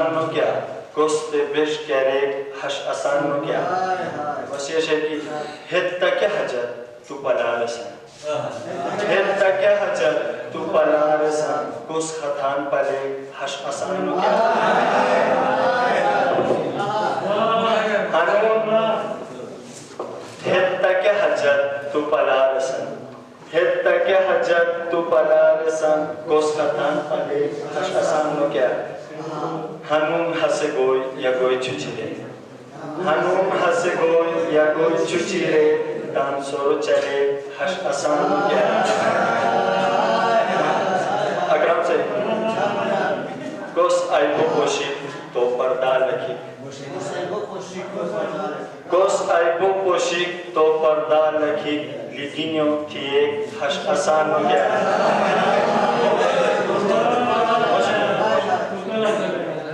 asan no kya koste besh kere hash asan no kya वैसे है कि हेत्ता क्या हजर तू पलारसा हेत्ता क्या हजर तू पलारसा कुछ खतान पले हश आसान नो क्या हनुमान हेत्ता क्या हजर तू पलारसा हेत्ता क्या हजर तू पलारसा कुछ खतान पले हश आसान नो क्या हनुम हसे गोई या गोई चुचिले Hanum hase goy ya goy chuchile dan soro chale hash asan kya अगर हमसे कोस आइबो पोशिक तो पर्दा रखी कोस आइबो पोशिक तो पर्दा रखी लिगिन्यो की एक हश आसान कया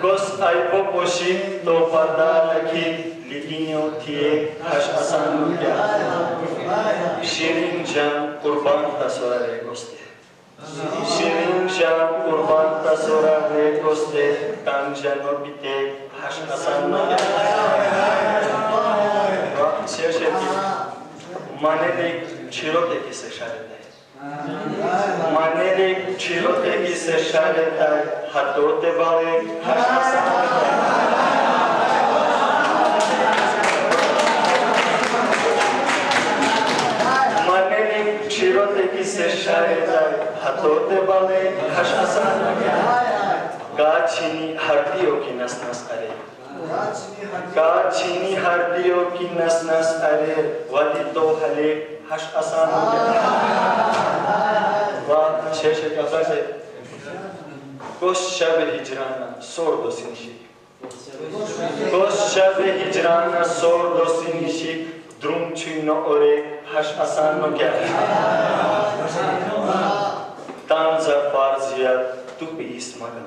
कोस आइबो पोशिक तो पर्दा रखी लिगिन्यो की एक हश आसान कया शिरिन जन कुर्बान तस्वरे गोस्ते शिरिन जन कुर्बान तस्वरे गोस्ते तांग जनो बिते हश आसान कया शेषेती माने देख छिरोते की से शायद माने देख छिरोते की से शायद हाथोते वाले हश आसान छिरोते की से शायद हाथोते वाले हश आसान गाछिनी हड्डियों की नस नस अरे गाछिनी हड्डियों की नस नस अरे वदी तो हले हश आसान वाह शेष क्या से कोश शब हिजराना सोर दो सिनिशी कोश शब हिजराना सोर दो सिनिशी द्रुम चुनो ओरे हश आसान क्या तांज़र फारजियत तू पीस मगन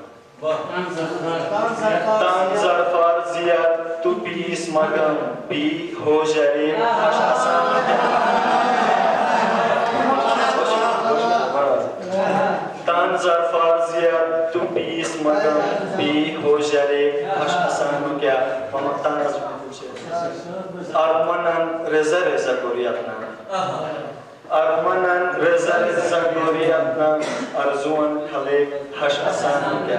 तांज़र फारजियत तू पीस मगन पी हो जाए हश आसान तांज़र फारजियत तू पीस मगन पी हो जाए हश आसान क्या ममता Armanan reza reza goriyatna Armanan reza reza goriyatna Arzuan khale hash asan kya